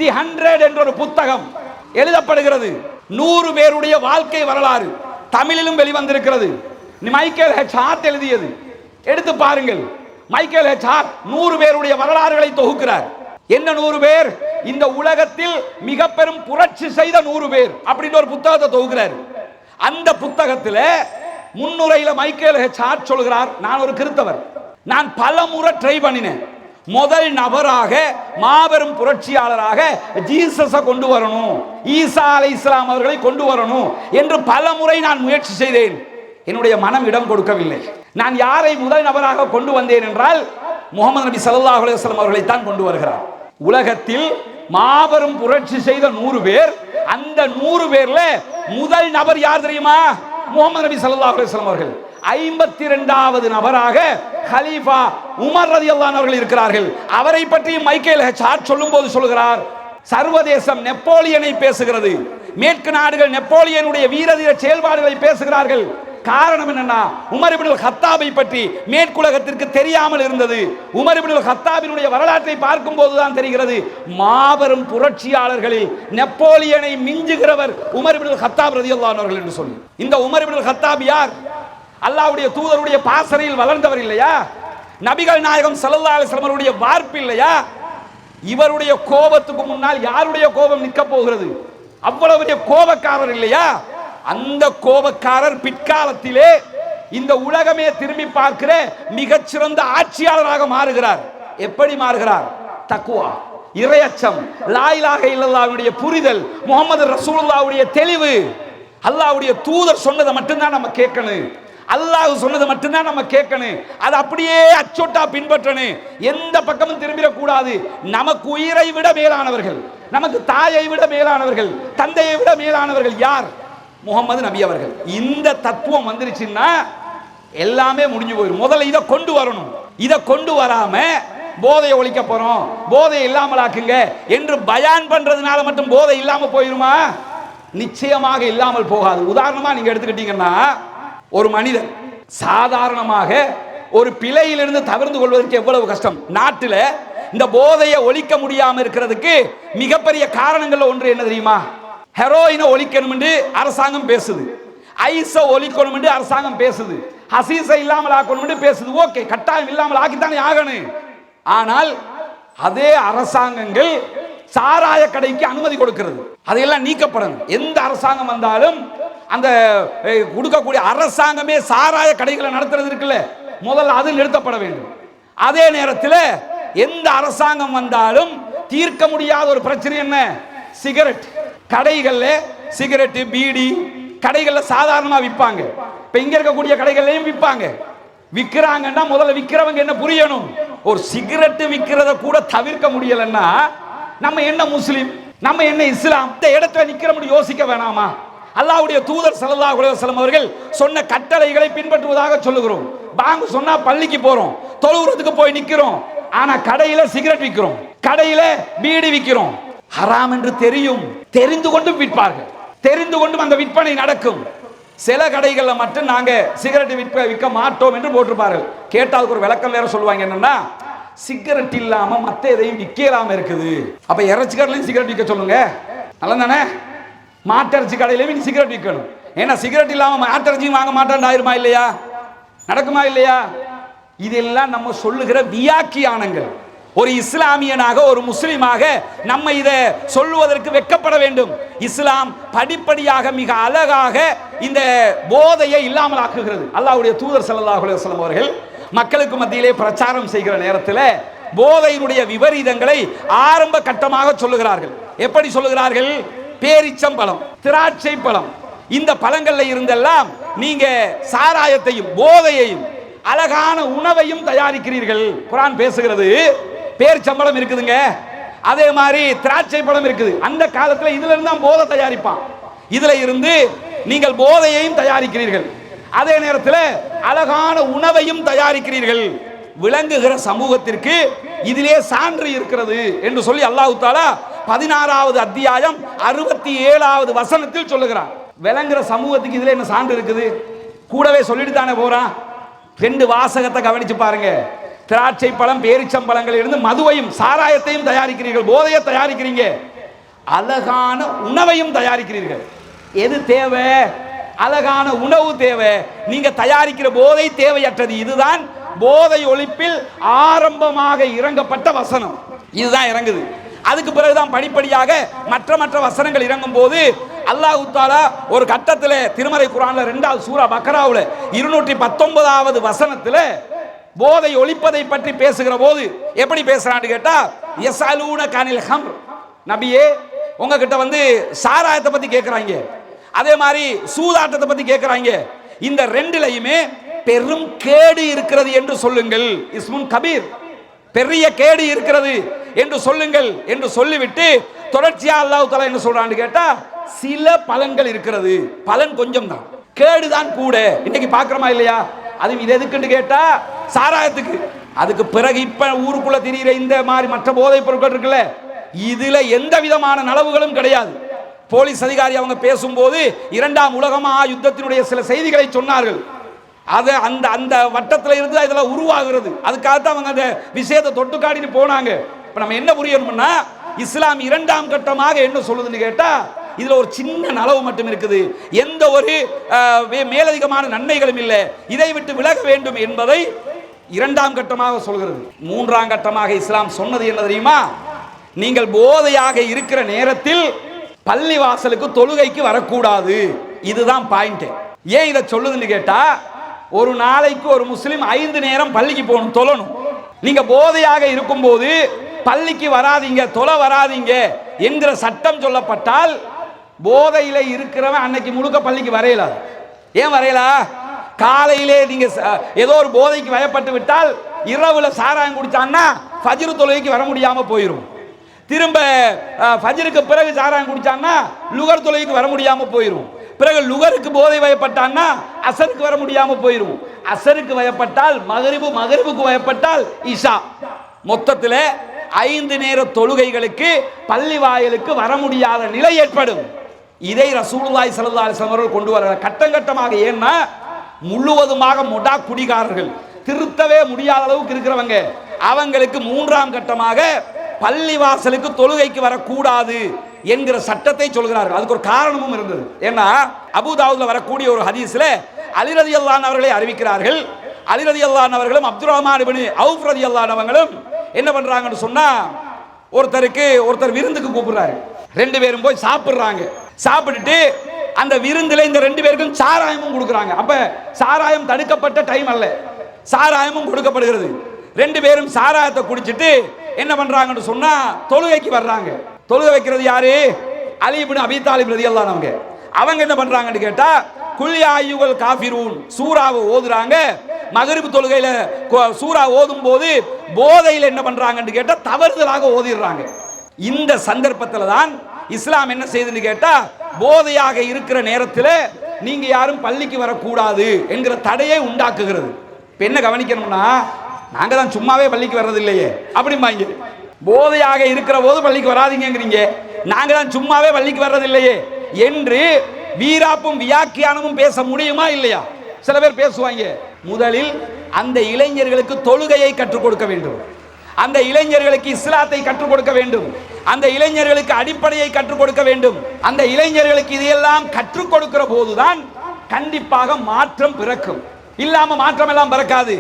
தி 100 என்ற ஒரு புத்தகம் எழுதப்படுகிறது. 100 பேருடைய வாழ்க்கை வரலாறு தமிழிலும் வெளிவந்திருக்கிறது. மைக்கேல் ஹெச் ஹார்ட் எழுதியது. எடுத்து பாருங்கள். மைக்கேல் ஹெச் ஹார்ட் 100 பேருடைய வரலாறுகளை தொகுக்கிறார். என்ன 100 பேர்? இந்த உலகத்தில் மிக பெரும் புரட்சி செய்த 100 பேர் அப்படின்னு ஒரு புத்தகத்தை தொகுக்கிறார். அந்த புத்தகத்தில் முன்னுரையில மைக்கேல் ஹெச் ஹார்ட் சொல்கிறார், நான் ஒரு கிறிஸ்தவர், நான் பல முறை ட்ரை பண்ணினேன், முதல் நபராக மாபெரும் புரட்சியாளராக ஜீசஸை கொண்டு வரணும், ஈசா அலைஹிஸ்ஸலாம் அவர்களை கொண்டு வரணும் என்று பல முறை நான் முயற்சி செய்தேன். என்னுடைய மனம் இடம் கொடுக்கவில்லை. நான் யாரை முதல் நபராக கொண்டு வந்தேன் என்றால் முகமது நபி ஸல்லல்லாஹு அலைஹி வஸல்லம் அவர்களை தான் கொண்டு வருகிறார். உலகத்தில் மாபெரும் புரட்சி செய்த 100 பேர், அந்த 100 பேர்ல முதல் நபர் யார் தெரியுமா? முகமது நபி ஸல்லல்லாஹு அலைஹி வஸல்லம் அவர்கள். 52வது நபராக கலீஃபா உமர் ரலியல்லாஹு அன்ஹு அவர்கள் இருக்கிறார்கள். அவரை பற்றி மைக்கேல் ஹெச் ஹார்ட் சொல்லும்போது சொல்கிறார், சர்வதேசம் நெப்போலியனை பேசுகிறது, மேற்கு நாடுகள் நெப்போலியனுடைய வீரதீர செயல்பாடுகளை பேசுகிறார்கள். காரணம் என்னன்னா, உமர் இப்னு கத்தாபை பற்றி மேற்குலகத்திற்கு தெரியாமல் இருந்தது. உமர் இப்னு கத்தாபினுடைய வரலாற்றை பார்க்கும் போதுதான் தெரிகிறது, மாபெரும் புரட்சியாளர்களில் நெப்போலியனை மிஞ்சுகிறவர் உமர் இப்னு கத்தாப் ரலியல்லாஹு அன்ஹு என்று சொல்லி. இந்த உமர் இப்னு கத்தாப் யார்? அல்லாஹ்வுடைய தூதருடைய பாசறையில் வளர்ந்தவர் இல்லையா? நபிகள் நாயகம் ஸல்லல்லாஹு அலைஹி வஸல்லம் அவருடைய வார்ப்பு இல்லையா? இவருடைய கோபத்துக்கு முன்னால் யாருடைய கோபம் நிற்க போகிறது? அவ்வளவு கோபக்காரர் இல்லையா? அந்த கோபக்காரர் பிற்காலத்திலே இந்த உலகமே திரும்பி பார்க்கிற மிகச்சிறந்த ஆட்சியாளராக மாறுகிறார். எப்படி மாறுகிறார்? தக்வா, இறையச்சம், லா இலாஹ இல்லல்லாஹ்வுடைய புரிதல், முஹம்மது ரசூலுல்லாஹ்வுடைய தெளிவு. அல்லாஹ்வுடைய தூதர் சொன்னதை மட்டும்தான் நம்ம கேட்கணும், அல்லாஹ் சொன்னது மட்டும்தான் நம்ம கேட்கணும், அது அப்படியே அச்சொட்டா பின்பற்றணும், எந்த பக்கமும் திரும்பிடக்கூடாது. நமக்கு உயிரை விட மேலானவர்கள், நமக்கு தாயை விட மேலானவர்கள், தந்தையை விட மேலானவர்கள் யார்? முகமது நபி அவர்கள். இந்த தத்துவம் வந்துருச்சுன்னா எல்லாமே முடிஞ்சு போயிடும். முதல்ல இதை கொண்டு வரணும். இதை கொண்டு வராம போதையை ஒழிக்க போறோம், போதை இல்லாமல் ஆக்குங்க என்று பயான் பண்றதுனால மட்டும் போதை இல்லாம போயிருமா? நிச்சயமாக இல்லாமல் போகாது. உதாரணமா நீங்க எடுத்துக்கிட்டீங்கன்னா, ஒரு மனிதன் சாதாரணமாக ஒரு பிழையிலிருந்து தவிர்த்து கொள்வதற்கு எவ்வளவு கஷ்டம். நாட்டில் இந்த போதையை ஒழிக்க முடியாம இருக்கிறதுக்கு மிகப்பெரிய காரணங்கள் ஒன்று என்ன தெரியுமா? ஹெரோயினை ஒழிக்கணும் என்று அரசாங்கம் பேசுது, ஐஸை ஒழிக்கணும் என்று அரசாங்கம் பேசுது, ஹசீஸை இல்லாமல் ஆக்கணும் என்று பேசுது. ஓகே, கட்டாயம் இல்லாமல் ஆக்கித்தானே ஆகணும். ஆனால் அதே அரசாங்கங்கள் சாராய கடைக்கு அனுமதி கொடுக்கிறது, அதையெல்லாம் நீக்கப்படணும். எந்த அரசாங்கம் வந்தாலும் அந்த கொடுக்கக்கூடிய அரசாங்கமே சாராய கடைகளை நடத்துறது இருக்குல்ல, முதல்ல அது நிறுத்தப்பட வேண்டும். அதே நேரத்தில் எந்த அரசாங்கம் வந்தாலும் தீர்க்க முடியாத ஒரு பிரச்சனை என்ன? சிகரெட் கடைகள்ல சிகரெட், பீடி கடைகள்ல சாதாரணமா விற்பாங்க. இப்ப இங்க இருக்கக்கூடிய கடைகள்லயும் விற்பாங்க. விற்கிறாங்கன்னா முதல்ல விற்கிறவங்க என்ன புரியணும், ஒரு சிகரெட் விற்கிறத கூட தவிர்க்க முடியலன்னா நம்ம என்ன முஸ்லிம், நம்ம என்ன இஸ்லாம்? இந்த இடத்துல நிக்கிறோம் யோசிக்க வேணாமா? அல்லாஹ்வுடைய தூதர் ஸல்லல்லாஹு அலைஹி வஸல்லம் அவர்கள் சொன்ன கட்டளைகளை பின்பற்றுவதாக சொல்லுகிறோம். பாங்கு சொன்னா பள்ளிக்கு போறோம், தொழுகிறதுக்கு போய் நிக்கிறோம், ஆனா கடையில சிகரெட் விற்கிறோம், கடையில பீடி விற்கிறோம். ஹராம் என்று தெரியும், தெரிந்து கொண்டும் விற்பார்கள், தெரிந்து கொண்டும் அந்த விற்பனை நடக்கும். சில கடைகளில் மட்டும் நாங்க சிகரெட் விற்க மாட்டோம் என்று போட்டிருப்பார்கள். கேட்டால் ஒரு விளக்கம் வேற சொல்லுவாங்க, என்னன்னா சிகரெட் இல்லாம மத்த எதையும் விற்கலாம இருக்குது. அப்ப இறைச்சி கடையிலையும் சிகரெட் விற்க சொல்லுங்க, நல்ல தானே? மாட்டிறைச்சி கடையிலையும் சிகரெட் விற்கணும். ஏன்னா சிகரெட் இல்லாம மாட்டிறைச்சியும் வாங்க மாட்டேன் ஆயிருமா இல்லையா? நடக்குமா இல்லையா? இதெல்லாம் நம்ம சொல்லுகிற வியாக்கியானங்கள். ஒரு இஸ்லாமியனாக, ஒரு முஸ்லிமாக நம்ம இதை சொல்லுவதற்கு வெட்கப்பட வேண்டும். இஸ்லாம் படிப்படியாக மிக அழகாக இந்த போதையை இல்லாமல் ஆக்குகிறது. அல்லாஹ்வுடைய தூதர் ஸல்லல்லாஹு அலைஹி வஸல்லம் அவர்கள் மக்களுக்கு மத்தியிலே பிரச்சாரம் செய்கிற நேரத்தில் போதையினுடைய விபரீதங்களை ஆரம்ப கட்டமாக சொல்லுகிறார்கள். எப்படி சொல்லுகிறார்கள்? பேரிச்சம்பழம், திராட்சை பழம், இந்த பழங்கள்ல இருந்தெல்லாம் நீங்க சாராயத்தையும் போதையையும் அழகான உணவையும் தயாரிக்கிறீர்கள். குர்ஆன் பேசுகிறது. பேரிச்சம்பழம் இருக்குதுங்க, அதே மாதிரி திராட்சை பழம் இருக்குது. அந்த காலத்தில் இதுல இருந்து தான் போதை தயாரிப்பான். இதுல இருந்து நீங்கள் போதையையும் தயாரிக்கிறீர்கள், அதே நேரத்தில் அழகான உணவையும் தயாரிக்கிறீர்கள். விளங்குகிற சமூகத்திற்கு இதிலே சான்று இருக்கிறது என்று சொல்லி அல்லாஹ் தஆலா 16வது அத்தியாயம் 67வது வசனத்தில் சொல்லுகிறான். விளங்குற சமூகத்துக்கு இதுல என்ன சான்று இருக்குது? கூடவே சொல்லிட்டு தானே போறான். 2 வாசகத்தை கவனிச்சு பாருங்க. திராட்சை பழம் பேரிச்சம்பழங்களில் இருந்து மதுவையும் சாராயத்தையும் தயாரிக்கிறீர்கள், போதையை தயாரிக்கிறீங்க, அழகான உணவையும் தயாரிக்கிறீர்கள். எது தேவை? அழகான உணவு தேவை. நீங்க தயாரிக்கிற போதை தேவையற்றது. இதுதான் போதை ஒழிப்பில் ஆரம்பமாக இறங்கப்பட்ட வசனம். இதுதான் இறங்குது. அதுக்கு பிறகுதான் படிப்படியாக மற்ற வசனங்கள் இறங்கும் போது அல்லாஹ் தஆலா ஒரு கட்டத்தில் திருமறை குர்ஆன்ல 2வது சூரா பக்ராவுல 219வது வசனத்தில் போதை ஒழிப்பதை பற்றி பேசுகிற போது எப்படி பேசுறான்னு கேட்டா, யஸஅலூன கனில் ஹம்ர், நபியே உங்ககிட்ட சாராயத்தை பத்தி கேட்கறாங்க, அதே மாதிரி சூதாட்டத்தை பத்தி கேட்கறாங்க. இந்த ரெண்டுலையுமே பெரும் கேடு இருக்கிறது என்று சொல்லுங்கள். இஸ்முன் கபீர், பெரிய கேடு இருக்கிறது என்று சொல்லுங்கள் என்று சொல்லிவிட்டு தொடர்ச்சியா அல்லாஹ் தஆலா என்ன சொல்றான்னு கேட்டா, சில பலன்கள் இருக்கிறது, பலன் கொஞ்சம் தான், கேடுதான் கூட. இன்னைக்கு பார்க்கிறோமா இல்லையா? அது இது எதுக்குன்னு கேட்டா சாராயத்துக்கு. அதுக்கு பிறகு இப்ப ஊருக்குள்ள திரியிற இந்த மாதிரி மற்ற போதைப் பொருட்கள் இருக்குல்ல, இதுல எந்த விதமான நலவுகளும் கிடையாது. போலீஸ் அதிகாரி அவங்க பேசும்போது 2ஆம் உலக யுத்தத்தினுடைய சில செய்திகளை சொன்னார்கள். அது அந்த அந்த வட்டத்தில் இருந்து இதெல்லாம் உருவாகிறது. அதுக்காகத்தான் அவங்க அந்த விஷயத்தை தொட்டு காட்டிட்டு போனாங்க. இப்ப நம்ம என்ன புரியணும்னா, இஸ்லாம் 2ஆம் கட்டமாக என்ன சொல்லுதுன்னு கேட்டா, இதுல ஒரு சின்ன நலவு மட்டும் இருக்குது, எந்த ஒரு மேலதிகமான நன்மைகளும் இல்லை, இதை விட்டு விலக வேண்டும் என்பதை 2ஆம் கட்டமாக சொல்கிறது. 3ஆம் கட்டமாக இஸ்லாம் சொன்னது என்ன தெரியுமா? நீங்கள் போதையாக இருக்கிற நேரத்தில் பள்ளி வாசலுக்கு தொழுகைக்கு வரக்கூடாது. இதுதான் பாயிண்ட். ஏன் இதை சொல்லுதுன்னு கேட்டா, ஒரு நாளைக்கு ஒரு முஸ்லிம் 5 நேரம் பள்ளிக்கு போகணும், தொழணும். நீங்க போதையாக இருக்கும் போது பள்ளிக்கு வராதீங்க, தொலை வராதீங்க என்கிற சட்டம் சொல்லப்பட்டால் போதையில இருக்கிறவன் அன்னைக்கு முழுக்க பள்ளிக்கு வரையலாது. ஏன் வரையலா? காலையிலே நீங்க ஏதோ ஒரு போதைக்கு வயப்பட்டு விட்டால் இரவுல சாராயம் குடிச்சான்னா ஃபஜ்ர் தொழுகைக்கு வர முடியாம போயிடும். திரும்ப ஃபஜ்ருக்கு பிறகு சாராயம் குடிச்சான்னா லுகர் தொழுகைக்கு வர முடியாம போயிடும். பிறகு லுகருக்கு போதை வயப்பட்டான்னா அசருக்கு வர முடியாம போயிடும். அசருக்கு வயப்பட்டால் மகரிபு, மகரிபுக்கு வயப்பட்டால் இஷா. மொத்தத்தில் 5 நேர தொழுகைகளுக்கு பள்ளி வாயிலுக்கு வர முடியாத நிலை ஏற்படும். இதை ரசூலுல்லாஹி ஸல்லல்லாஹு அலைஹி வஸல்லம் அவர்கள் கொண்டு வர கட்டம் கட்டமாக. ஏன்னா முழுவதுமாக மொடா குடிகாரர்கள், திருத்தவே முடியாத அளவுக்கு இருக்கிறவங்க, அவங்களுக்கு 3ஆம் கட்டமாக பள்ளி வாசலுக்கு தொழுகைக்கு வரக்கூடாது என்கிற சட்டத்தை சொல்கிறார்கள். அதுக்கு ஒரு காரணமும் இருந்தது. ஏன்னா அபூதாவுதுல வரக்கூடிய ஒரு ஹதீஸ்ல அலி ரலியல்லாஹு அன்ஹு அவர்களை அறிவிக்கிறார்கள். அலி ரலியல்லாஹு அன்ஹு அவர்களும் அப்துர் ரஹ்மான் இப்னு அவுஃப் ரலியல்லாஹு அன்ஹு அவர்களும் என்ன பண்றாங்கன்னு சொன்னா, ஒருத்தர் விருந்துக்கு கூப்பிடுறாரு. 2 பேரும் போய் சாப்பிடுறாங்க. சாப்பிட்டுட்டு அந்த விருந்துல இந்த 2 பேருக்கும் சாராயமும் கொடுக்குறாங்க. அப்ப சாராயம் தடுக்கப்பட்ட டைம் அல்ல, சாராயமும் கொடுக்கப்படுகிறது. 2 பேரும் சாராயத்தை குடிச்சிட்டு என்ன பண்றாங்கன்னு சொன்னா தொழுகைக்கு வர்றாங்க. தொழுகை வைக்கிறது யாரு? அலி இப்னு அபீ தாலிப் ரலியல்லாஹு அன்ஹு. அவங்க என்ன பண்றாங்கன்னு கேட்டா, குல் யா அய்யுல் காஃபிரூன் சூராவை ஓதுறாங்க. மகரிப் தொழுகையில சூரா ஓதும் போது போதையில் என்ன பண்றாங்கன்னு கேட்டா தவறுதலாக ஓதிடுறாங்க. இந்த சந்தர்ப்பத்தில் தான் இஸ்லாம் என்ன செய்யுதுன்னு கேட்டா, போதையாக இருக்கிற நேரத்தில் நீங்க யாரும் பள்ளிக்கு வரக்கூடாது என்கிற தடையை உண்டாக்குகிறது. இப்ப என்ன கவனிக்கணும்னா, நாங்க தான் சும்மாவே பள்ளிக்கு வர்றது இல்லையே அப்படிம்பாங்க. போதையாக இருக்கிற போது பள்ளிக்கு வராதீங்கிறீங்க, நாங்க தான் சும்மாவே பள்ளிக்கு வர்றது இல்லையே என்று வீராப்பும் வியாக்கியானமும் பேச முடியுமா இல்லையா? சில பேர் பேசுவாங்க. முதலில் அந்த இளைஞர்களுக்கு தொழுகையை கற்றுக் கொடுக்க வேண்டும், அந்த இளைஞர்களுக்கு இஸ்லாத்தை கற்றுக் கொடுக்க வேண்டும், அந்த இளைஞர்களுக்கு அடிப்படையை கற்றுக் கொடுக்க வேண்டும். அந்த இளைஞர்களுக்கு இதையெல்லாம் கற்றுக் கொடுக்கிற போதுதான் கண்டிப்பாக மாற்றம் பிறக்கும். இல்லாம மாற்றம் எல்லாம் பிறக்காது.